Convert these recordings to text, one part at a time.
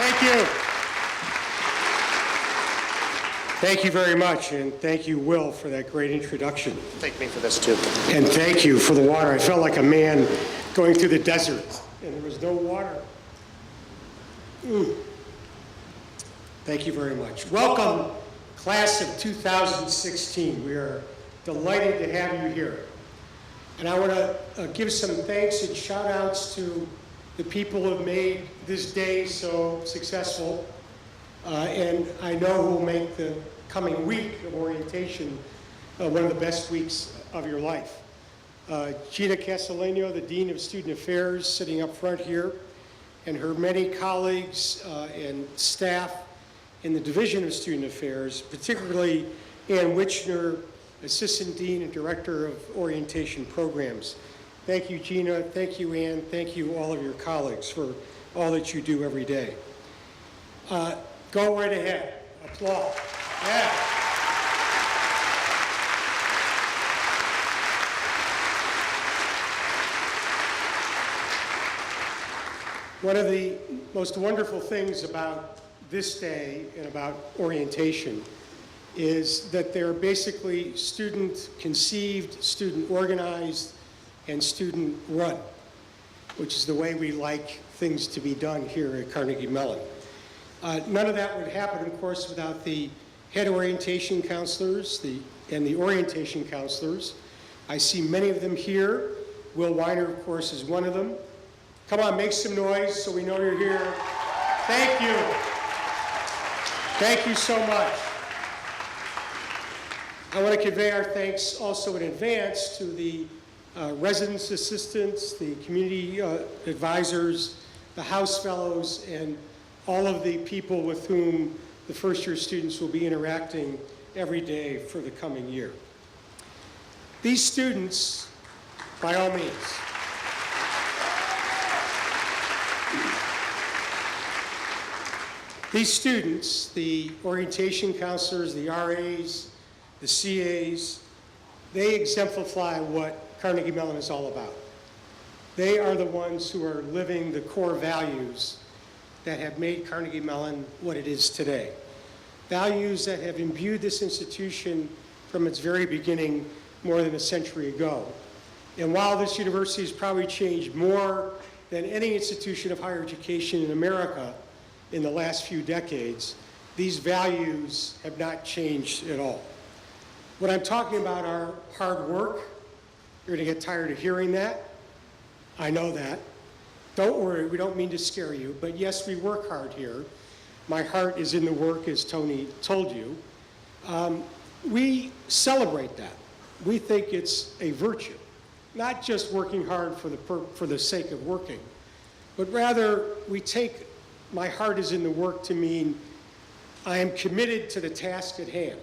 Thank you. Thank you very much, and thank you, Will, for that great introduction. Thank me for this, too. And thank you for the water. I felt like a man going through the desert, and there was no water. Thank you very much. Welcome, class of 2016. We are delighted to have you here. And I want to give some thanks and shout outs to the people who have made this day so successful. And I know who will make the coming week of orientation one of the best weeks of your life. Gina Castellano, the Dean of Student Affairs, sitting up front here, and her many colleagues and staff in the Division of Student Affairs, particularly Ann Wichner, Assistant Dean and Director of Orientation Programs. Thank you, Gina. Thank you, Ann. Thank you, all of your colleagues, for all that you do every day. Go right ahead. Applaud. Yeah. One of the most wonderful things about this day and about orientation is that they're basically student-conceived, student-organized, and student-run, which is the way we like things to be done here at Carnegie Mellon. None of that would happen, of course, without the head orientation counselors and the orientation counselors. I see many of them here. Will Weiner, of course, is one of them. Come on, make some noise so we know you're here. Thank you. Thank you so much. I want to convey our thanks also in advance to the residence assistants, the community advisors, the house fellows, and all of the people with whom the first-year students will be interacting every day for the coming year. These students, by all means, these students, the orientation counselors, the RAs, the CAs, they exemplify what Carnegie Mellon is all about. They are the ones who are living the core values that have made Carnegie Mellon what it is today. Values that have imbued this institution from its very beginning more than a century ago. And while this university has probably changed more than any institution of higher education in America in the last few decades, these values have not changed at all. What I'm talking about are hard work. You're gonna get tired of hearing that. I know that. Don't worry, we don't mean to scare you, but yes, we work hard here. My heart is in the work, as Tony told you. We celebrate that. We think it's a virtue, not just working hard for the sake of working, but rather we take my heart is in the work to mean I am committed to the task at hand.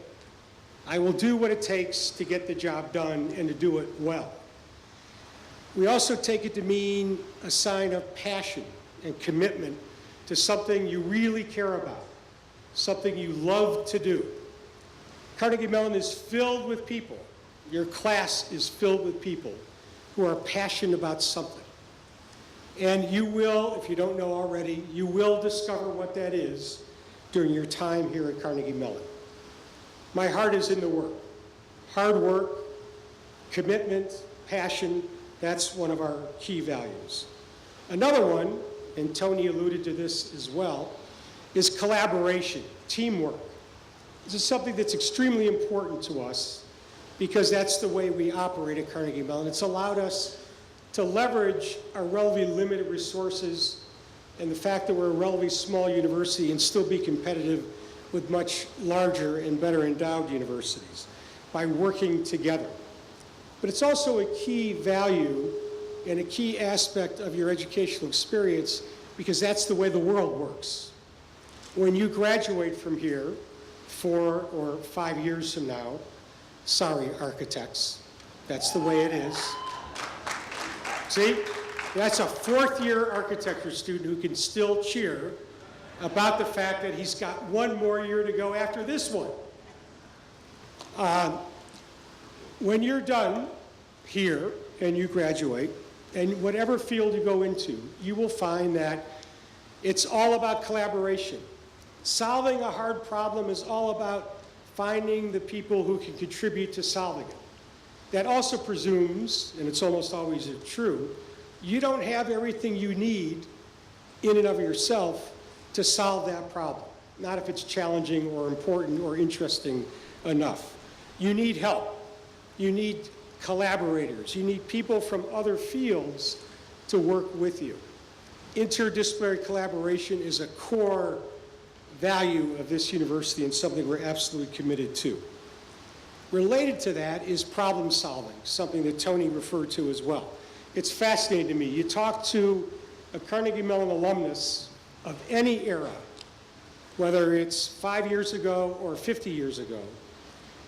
I will do what it takes to get the job done and to do it well. We also take it to mean a sign of passion and commitment to something you really care about, something you love to do. Carnegie Mellon is filled with people. Your class is filled with people who are passionate about something. And you will, if you don't know already, you will discover what that is during your time here at Carnegie Mellon. My heart is in the work. Hard work, commitment, passion, that's one of our key values. Another one, and Tony alluded to this as well, is collaboration, teamwork. This is something that's extremely important to us because that's the way we operate at Carnegie Mellon. It's allowed us to leverage our relatively limited resources and the fact that we're a relatively small university and still be competitive with much larger and better endowed universities by working together. But it's also a key value and a key aspect of your educational experience because that's the way the world works. When you graduate from here 4 or 5 years from now, sorry, architects, that's the way it is. See, that's a fourth-year architecture student who can still cheer about the fact that he's got one more year to go after this one. When you're done here and you graduate, and whatever field you go into, you will find that It's all about collaboration. Solving a hard problem is all about finding the people who can contribute to solving it. That also presumes, and it's almost always true, you don't have everything you need in and of yourself to solve that problem, not if it's challenging or important or interesting enough. You need help. You need collaborators. You need people from other fields to work with you. Interdisciplinary collaboration is a core value of this university and something we're absolutely committed to. Related to that is problem solving, something that Tony referred to as well. It's fascinating to me. You talk to a Carnegie Mellon alumnus of any era, whether it's 5 years ago or 50 years ago,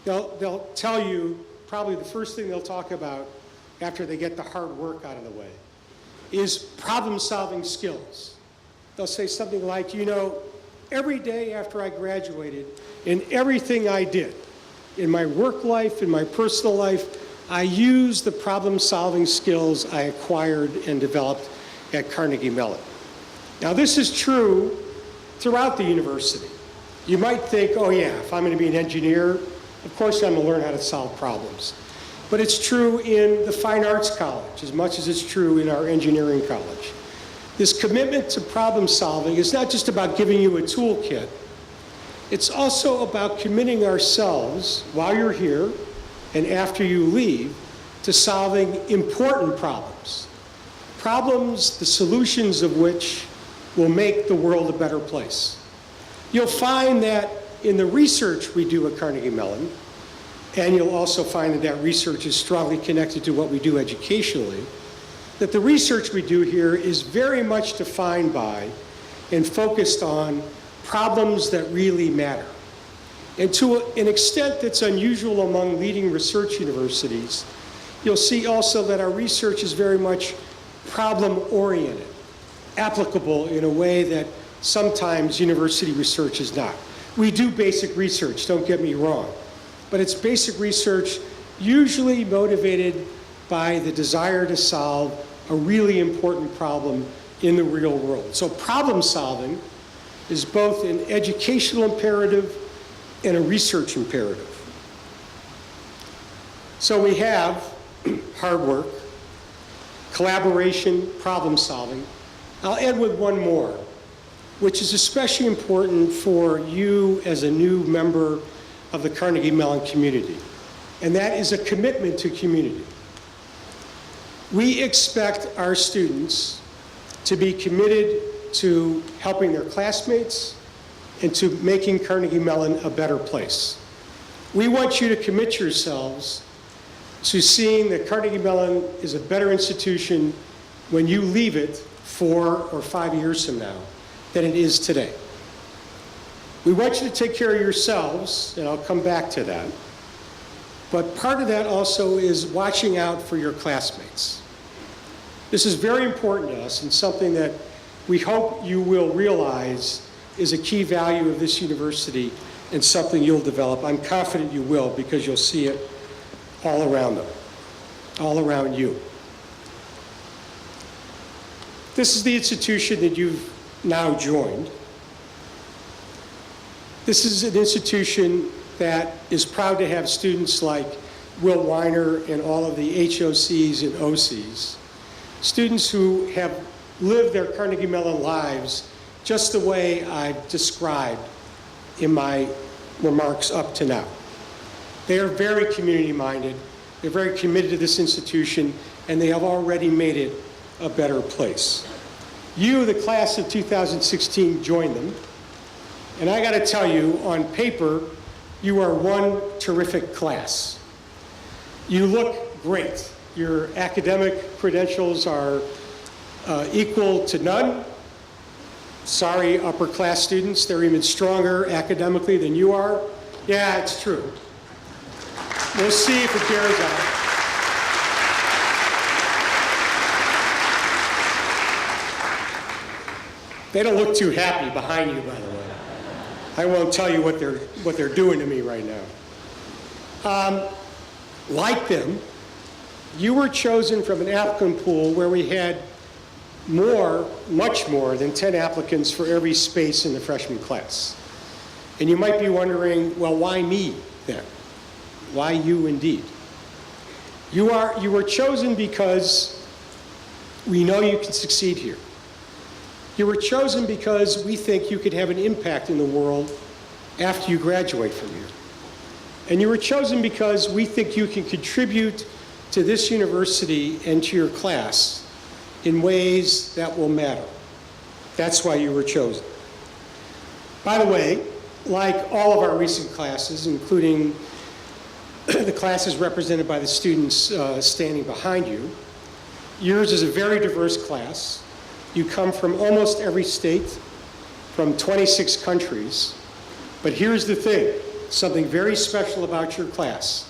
they'll tell you probably the first thing they'll talk about after they get the hard work out of the way is problem-solving skills. They'll say something like, you know, every day after I graduated, in everything I did, in my work life, in my personal life, I used the problem-solving skills I acquired and developed at Carnegie Mellon. Now, this is true throughout the university. You might think, oh yeah, if I'm going to be an engineer, of course I'm going to learn how to solve problems. But it's true in the Fine Arts College as much as it's true in our engineering college. This commitment to problem solving is not just about giving you a toolkit. It's also about committing ourselves while you're here and after you leave to solving important problems. Problems, the solutions of which will make the world a better place. You'll find that in the research we do at Carnegie Mellon, and you'll also find that that research is strongly connected to what we do educationally, that the research we do here is very much defined by and focused on problems that really matter. And to an extent that's unusual among leading research universities, you'll see also that our research is very much problem-oriented, applicable in a way that sometimes university research is not. We do basic research, don't get me wrong, but it's basic research usually motivated by the desire to solve a really important problem in the real world. So problem solving is both an educational imperative and a research imperative. So we have hard work, collaboration, problem solving. I'll end with one more, which is especially important for you as a new member of the Carnegie Mellon community, and that is a commitment to community. We expect our students to be committed to helping their classmates and to making Carnegie Mellon a better place. We want you to commit yourselves to seeing that Carnegie Mellon is a better institution when you leave it 4 or 5 years from now than it is today. We want you to take care of yourselves, and I'll come back to that. But part of that also is watching out for your classmates. This is very important to us and something that we hope you will realize is a key value of this university and something you'll develop. I'm confident you will because you'll see it all around them, all around you. This is the institution that you've now joined. This is an institution that is proud to have students like Will Weiner and all of the HOCs and OCs, students who have lived their Carnegie Mellon lives just the way I've described in my remarks up to now. They are very community-minded, they're very committed to this institution, and they have already made it a better place. You, the class of 2016, joined them, and I gotta tell you, on paper, you are one terrific class. You look great. Your academic credentials are equal to none. Sorry, upper class students, they're even stronger academically than you are. Yeah, it's true. We'll see if it bears out. They don't look too happy behind you, by the way. I won't tell you what they're doing to me right now. Like them, you were chosen from an applicant pool where we had much more than 10 applicants for every space in the freshman class. And you might be wondering, well, why me then? Why you indeed? You were chosen because we know you can succeed here. You were chosen because we think you could have an impact in the world after you graduate from here. And you were chosen because we think you can contribute to this university and to your class in ways that will matter. That's why you were chosen. By the way, like all of our recent classes, including the classes represented by the students standing behind you, yours is a very diverse class. You come from almost every state, from 26 countries. But here's the thing, something very special about your class.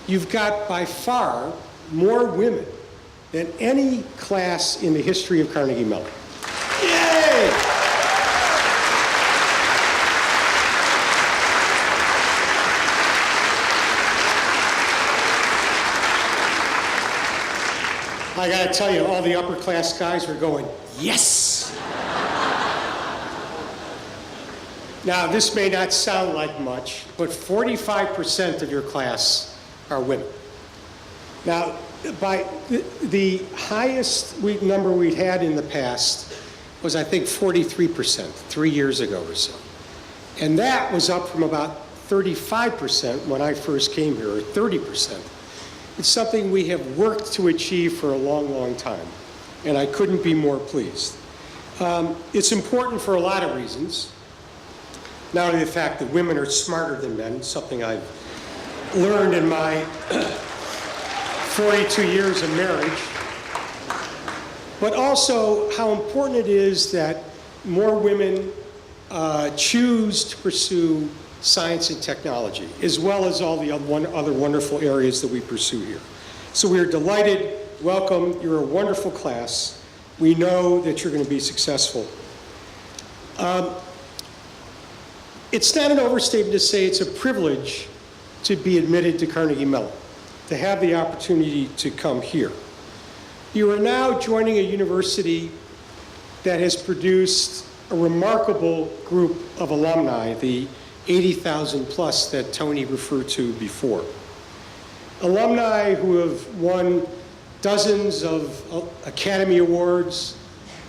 You've got by far more women than any class in the history of Carnegie Mellon. Yay! I gotta tell you, all the upper class guys were going, yes! Now, this may not sound like much, but 45% of your class are women. Now, by the highest number we'd had in the past was, I think, 43%, 3 years ago or so. And that was up from about 35% when I first came here, or 30%. It's something we have worked to achieve for a long, long time, and I couldn't be more pleased. It's important for a lot of reasons. Not only the fact that women are smarter than men, something I've learned in my 42 years of marriage, but also how important it is that more women choose to pursue science and technology, as well as all the other wonderful areas that we pursue here. So we are delighted, welcome, you're a wonderful class. We know that you're going to be successful. It's not an overstatement to say it's a privilege to be admitted to Carnegie Mellon, to have the opportunity to come here. You are now joining a university that has produced a remarkable group of alumni, the 80,000 plus that Tony referred to before. Alumni who have won dozens of Academy Awards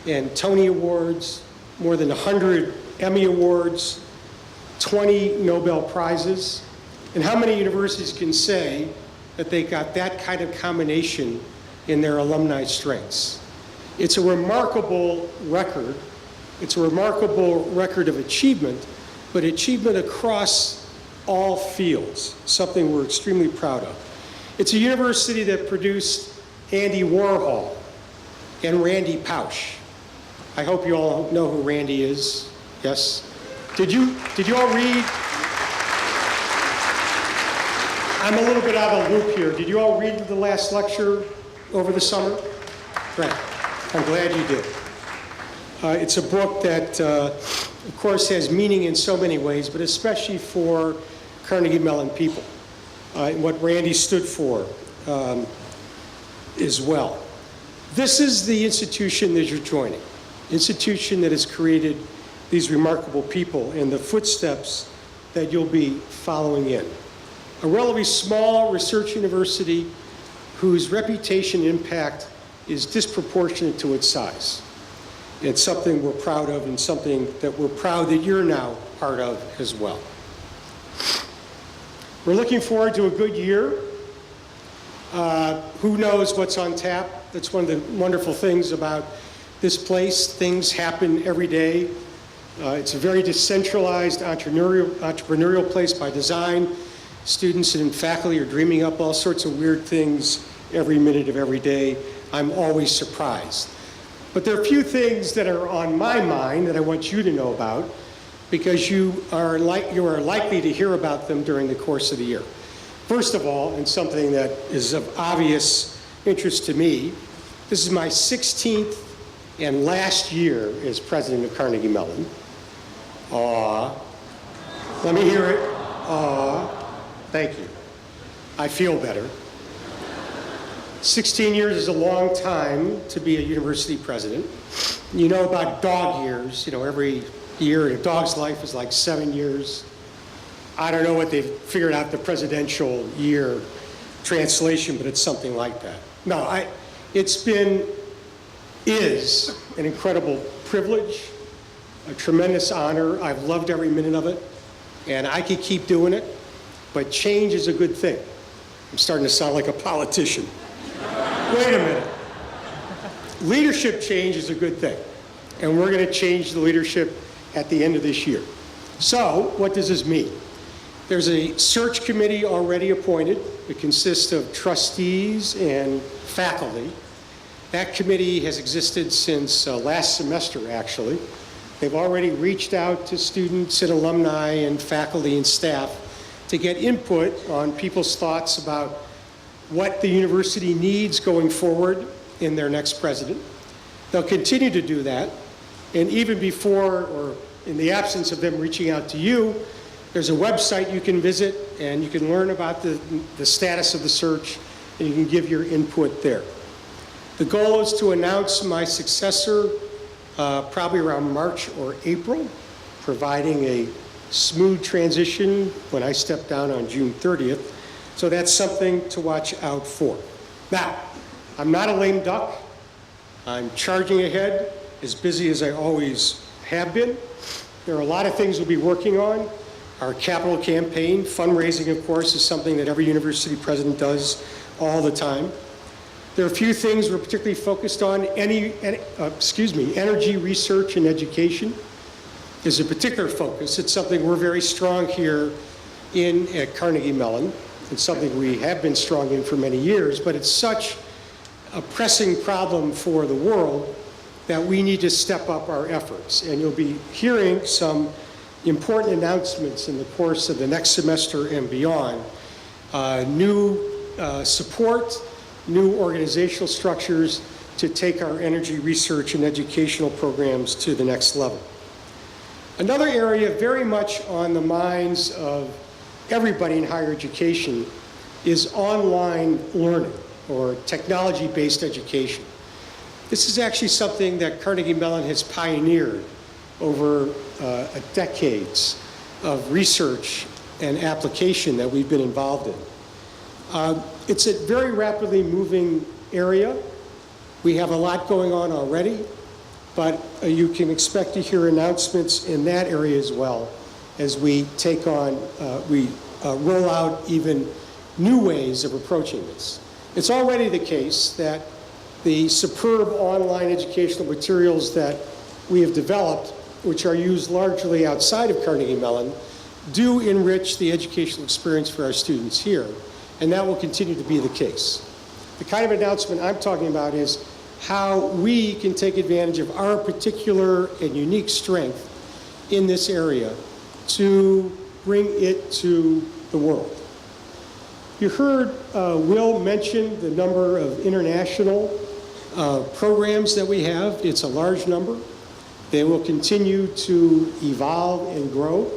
and Tony Awards, more than 100 Emmy Awards, 20 Nobel Prizes. And how many universities can say that they got that kind of combination in their alumni strengths? It's a remarkable record. It's a remarkable record of achievement, but achievement across all fields, something we're extremely proud of. It's a university that produced Andy Warhol and Randy Pausch. I hope you all know who Randy is. Yes? Did you all read? I'm a little bit out of the loop here. Did you all read the last lecture over the summer? Great. I'm glad you did. It's a book that, of course, has meaning in so many ways, but especially for Carnegie Mellon people, and what Randy stood for as well. This is the institution that you're joining, institution that has created these remarkable people and the footsteps that you'll be following in. A relatively small research university whose reputation and impact is disproportionate to its size. It's something we're proud of and something that we're proud that you're now part of as well. We're looking forward to a good year. Who knows what's on tap? That's one of the wonderful things about this place. Things happen every day. It's a very decentralized entrepreneurial place by design. Students and faculty are dreaming up all sorts of weird things every minute of every day. I'm always surprised. But there are a few things that are on my mind that I want you to know about, because you are likely to hear about them during the course of the year. First of all, and something that is of obvious interest to me, this is my 16th and last year as president of Carnegie Mellon. Aw. Let me hear it. Aw. Thank you. I feel better. 16 years is a long time to be a university president. You know about dog years. You know, every year in a dog's life is like 7 years. I don't know what they've figured out the presidential year translation, but it's something like that. No, is an incredible privilege, a tremendous honor. I've loved every minute of it, and I could keep doing it, but change is a good thing. I'm starting to sound like a politician. Wait a minute. Leadership change is a good thing, and we're going to change the leadership at the end of this year. So, what does this mean? There's a search committee already appointed. It consists of trustees and faculty. That committee has existed since last semester, actually. They've already reached out to students and alumni and faculty and staff to get input on people's thoughts about what the university needs going forward in their next president. They'll continue to do that, and even before or in the absence of them reaching out to you, there's a website you can visit and you can learn about the status of the search, and you can give your input there. The goal is to announce my successor probably around March or April, providing a smooth transition when I step down on June 30th. So that's something to watch out for. Now, I'm not a lame duck. I'm charging ahead, as busy as I always have been. There are a lot of things we'll be working on. Our capital campaign, fundraising, of course, is something that every university president does all the time. There are a few things we're particularly focused on. Energy research and education is a particular focus. It's something we're very strong here at Carnegie Mellon. It's something we have been strong in for many years, but it's such a pressing problem for the world that we need to step up our efforts. And you'll be hearing some important announcements in the course of the next semester and beyond. New support, new organizational structures to take our energy research and educational programs to the next level. Another area very much on the minds of everybody in higher education is online learning or technology-based education. This is actually something that Carnegie Mellon has pioneered over decades of research and application that we've been involved in. It's a very rapidly moving area. We have a lot going on already, but you can expect to hear announcements in that area as well as we take on, roll out even new ways of approaching this. It's already the case that the superb online educational materials that we have developed, which are used largely outside of Carnegie Mellon, do enrich the educational experience for our students here, and that will continue to be the case. The kind of announcement I'm talking about is how we can take advantage of our particular and unique strength in this area to bring it to the world. You heard Will mention the number of international programs that we have. It's a large number. They will continue to evolve and grow.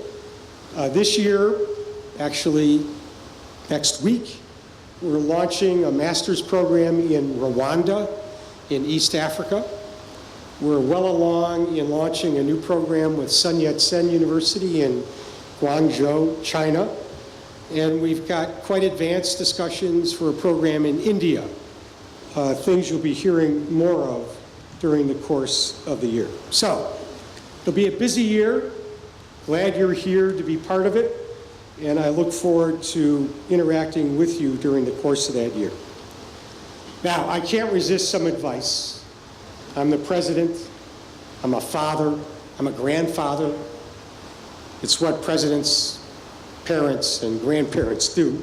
This year, actually next week, we're launching a master's program in Rwanda in East Africa. We're well along in launching a new program with Sun Yat-sen University in Guangzhou, China. And we've got quite advanced discussions for a program in India, things you'll be hearing more of during the course of the year. So, it'll be a busy year. Glad you're here to be part of it, and I look forward to interacting with you during the course of that year. Now, I can't resist some advice. I'm the president, I'm a father, I'm a grandfather. It's what presidents, parents, and grandparents do.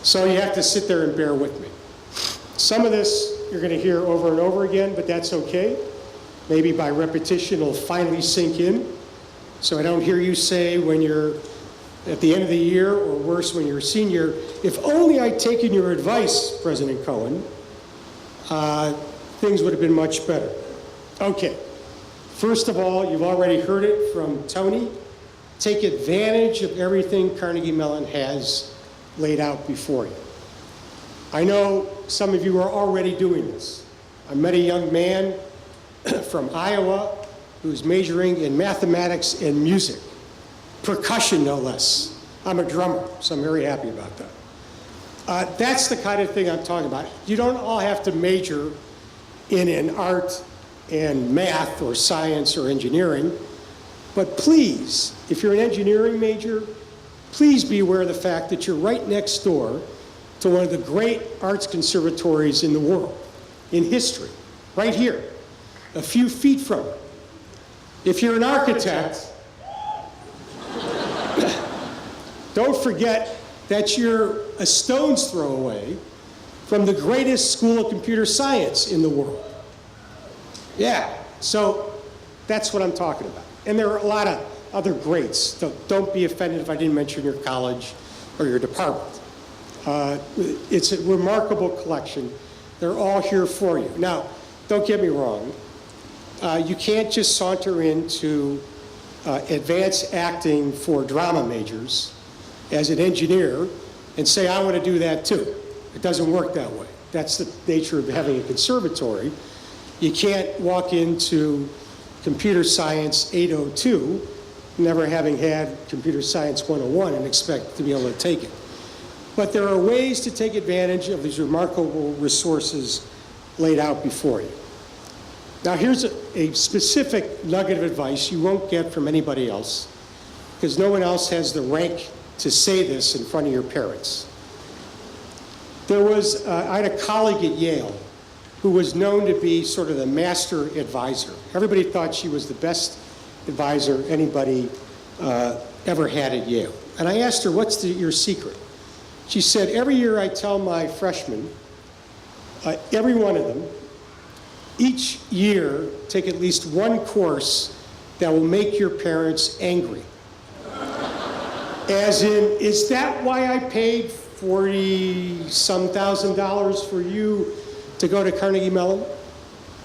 So you have to sit there and bear with me. Some of this you're going to hear over and over again, but that's okay. Maybe by repetition it'll finally sink in. So I don't hear you say when you're at the end of the year, or worse, when you're a senior, if only I'd taken your advice, President Cohon, things would have been much better. Okay, first of all, you've already heard it from Tony. Take advantage of everything Carnegie Mellon has laid out before you. I know some of you are already doing this. I met a young man from Iowa who's majoring in mathematics and music, percussion no less. I'm a drummer, so I'm very happy about that. That's the kind of thing I'm talking about. You don't all have to major in an art and math or science or engineering, but please, if you're an engineering major, please be aware of the fact that you're right next door to one of the great arts conservatories in the world, in history, right here, a few feet from it. If you're an architect, don't forget that you're a stone's throw away from the greatest school of computer science in the world. Yeah, so that's what I'm talking about. And there are a lot of other greats. So don't be offended if I didn't mention your college or your department. It's a remarkable collection. They're all here for you. Now, don't get me wrong. You can't just saunter into advanced acting for drama majors as an engineer and say, I want to do that too. It doesn't work that way. That's the nature of having a conservatory. You can't walk into computer science 802, never having had computer science 101 and expect to be able to take it. But there are ways to take advantage of these remarkable resources laid out before you. Now here's a specific nugget of advice you won't get from anybody else, because no one else has the rank to say this in front of your parents. I had a colleague at Yale who was known to be sort of the master advisor. Everybody thought she was the best advisor anybody ever had at Yale. And I asked her, what's your secret? She said, every year I tell my freshmen, every one of them, each year take at least one course that will make your parents angry. As in, is that why I paid $40-some thousand for you to go to Carnegie Mellon?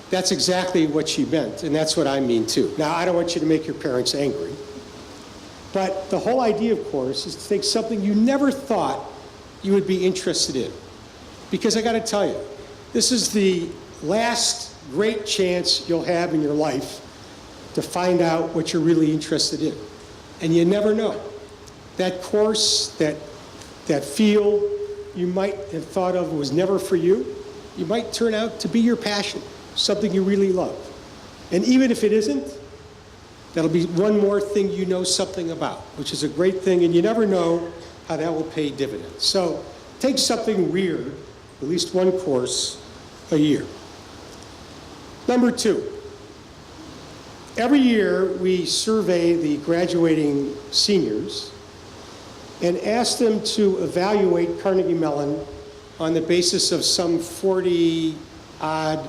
That's exactly what she meant, and that's what I mean too. Now, I don't want you to make your parents angry, but the whole idea, of course, is to take something you never thought you would be interested in. Because I gotta tell you, this is the last great chance you'll have in your life to find out what you're really interested in. And you never know. That course, that field you might have thought of was never for you, you might turn out to be your passion, something you really love. And even if it isn't, that'll be one more thing you know something about, which is a great thing, and you never know how that will pay dividends. So take something weird, at least one course a year. Number two, every year we survey the graduating seniors and ask them to evaluate Carnegie Mellon on the basis of some 40-odd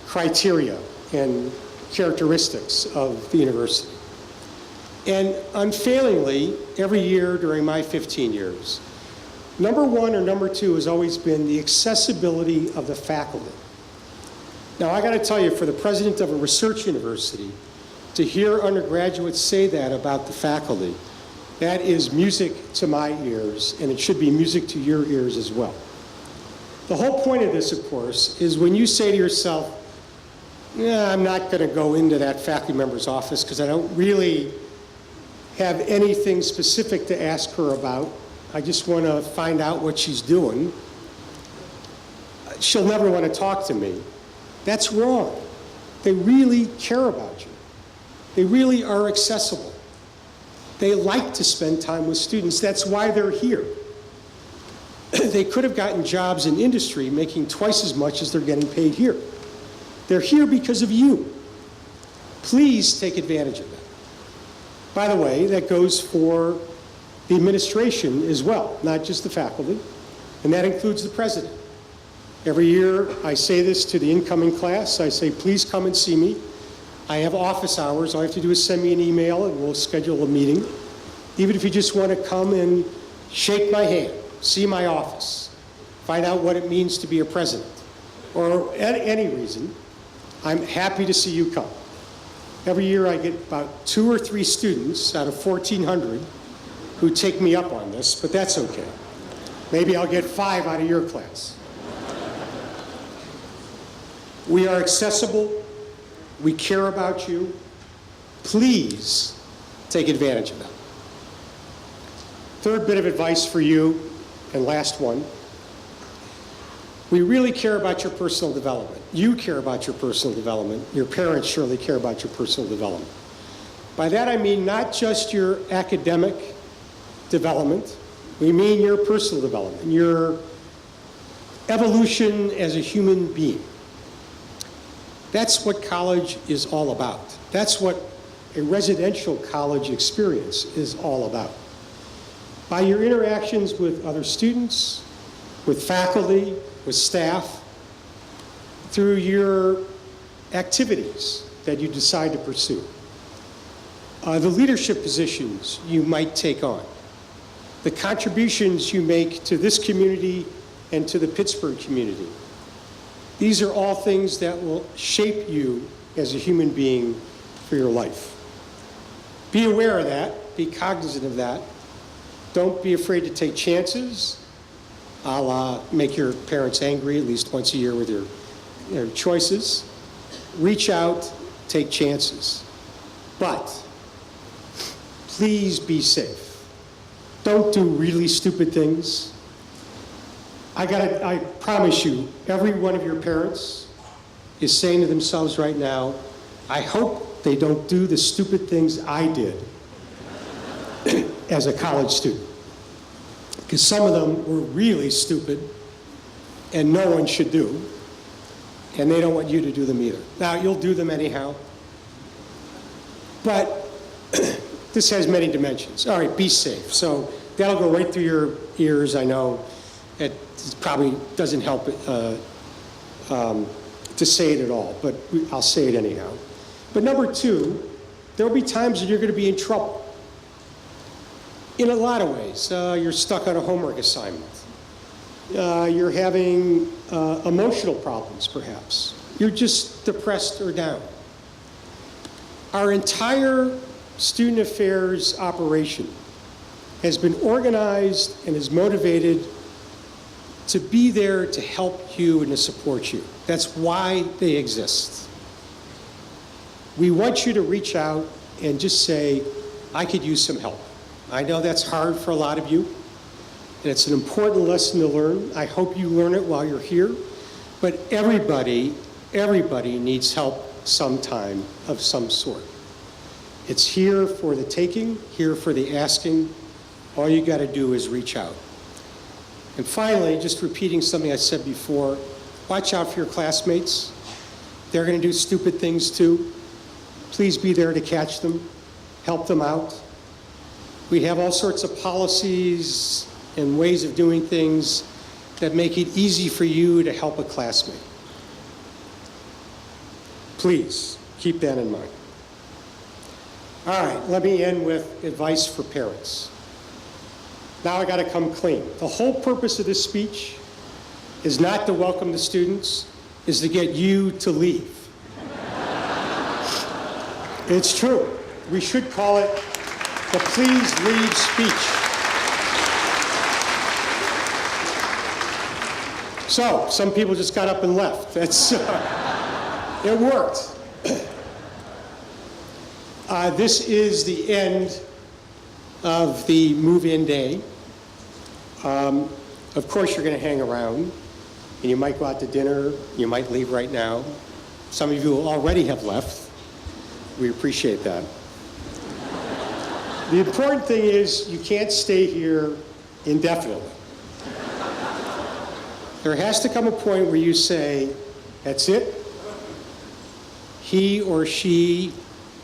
criteria and characteristics of the university. And unfailingly, every year during my 15 years, number one or number two has always been the accessibility of the faculty. Now, I gotta tell you, for the president of a research university, to hear undergraduates say that about the faculty, that is music to my ears, and it should be music to your ears as well. The whole point of this, of course, is when you say to yourself, yeah, I'm not gonna go into that faculty member's office because I don't really have anything specific to ask her about. I just wanna find out what she's doing. She'll never wanna talk to me. That's wrong. They really care about you. They really are accessible. They like to spend time with students. That's why they're here. They could have gotten jobs in industry making twice as much as they're getting paid here. They're here because of you. Please take advantage of that. By the way, that goes for the administration as well, not just the faculty, and that includes the president. Every year I say this to the incoming class. I say, please come and see me. I have office hours. All you have to do is send me an email and we'll schedule a meeting. Even if you just want to come and shake my hand, see my office, find out what it means to be a president, or any reason, I'm happy to see you come. Every year I get about 2 or 3 students out of 1,400 who take me up on this, but that's okay. Maybe I'll get 5 out of your class. We are accessible. We care about you. Please take advantage of that. Third bit of advice for you, and last one. We really care about your personal development. You care about your personal development. Your parents surely care about your personal development. By that I mean not just your academic development. We mean your personal development, your evolution as a human being. That's what college is all about. That's what a residential college experience is all about. By your interactions with other students, with faculty, with staff, through your activities that you decide to pursue, the leadership positions you might take on, the contributions you make to this community and to the Pittsburgh community. These are all things that will shape you as a human being for your life. Be aware of that. Be cognizant of that. Don't be afraid to take chances. I'll make your parents angry at least once a year with your choices. Reach out, take chances. But please be safe. Don't do really stupid things. I promise you, every one of your parents is saying to themselves right now, I hope they don't do the stupid things I did as a college student. Because some of them were really stupid and no one should do, and they don't want you to do them either. Now, you'll do them anyhow, but this has many dimensions. All right, be safe. So that'll go right through your ears, I know. It probably doesn't help to say it at all, but I'll say it anyhow. But number two, there'll be times that you're going to be in trouble. In a lot of ways. You're stuck on a homework assignment. You're having emotional problems, perhaps. You're just depressed or down. Our entire student affairs operation has been organized and is motivated to be there to help you and to support you. That's why they exist. We want you to reach out and just say, I could use some help. I know that's hard for a lot of you, and it's an important lesson to learn. I hope you learn it while you're here. But everybody needs help sometime of some sort. It's here for the taking, here for the asking. All you got to do is reach out. And finally, just repeating something I said before, watch out for your classmates. They're going to do stupid things too. Please be there to catch them, help them out. We have all sorts of policies and ways of doing things that make it easy for you to help a classmate. Please keep that in mind. All right, let me end with advice for parents. Now I got to come clean. The whole purpose of this speech is not to welcome the students, is to get you to leave. It's true. We should call it the Please Leave speech. So, some people just got up and left. That's, it worked. This is the end of the move-in day. Of course, you're going to hang around, and you might go out to dinner. You might leave right now. Some of you already have left. We appreciate that. The important thing is you can't stay here indefinitely. There has to come a point where you say, that's it. He or she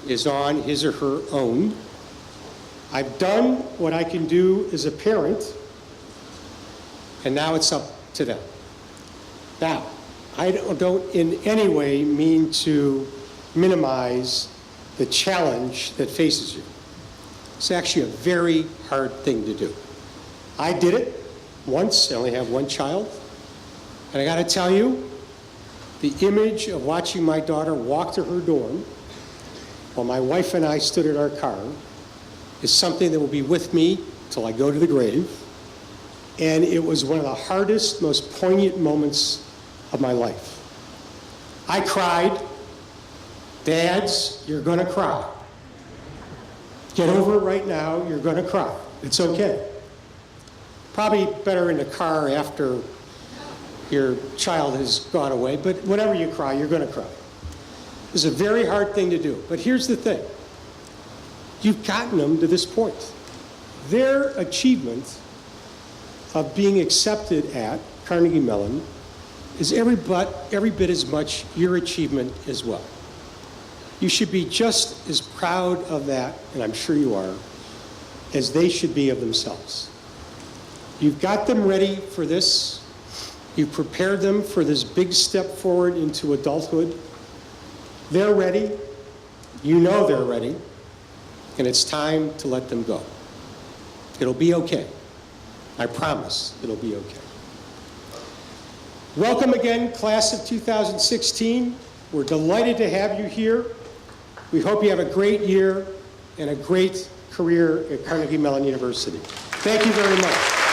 is on his or her own. I've done what I can do as a parent, and now it's up to them. Now, I don't in any way mean to minimize the challenge that faces you. It's actually a very hard thing to do. I did it once. I only have one child. And I got to tell you, the image of watching my daughter walk to her dorm while my wife and I stood in our car is something that will be with me till I go to the grave. And it was one of the hardest, most poignant moments of my life. I cried. Dads, you're gonna cry. Get over it right now, you're gonna cry. It's okay. Probably better in the car after your child has gone away, but whenever you cry, you're gonna cry. It's a very hard thing to do, but here's the thing. You've gotten them to this point. Their achievement of being accepted at Carnegie Mellon is every bit as much your achievement as well. You should be just as proud of that, and I'm sure you are, as they should be of themselves. You've got them ready for this. You've prepared them for this big step forward into adulthood. They're ready. You know they're ready. And it's time to let them go. It'll be okay. I promise it'll be okay. Welcome again, class of 2016. We're delighted to have you here. We hope you have a great year and a great career at Carnegie Mellon University. Thank you very much.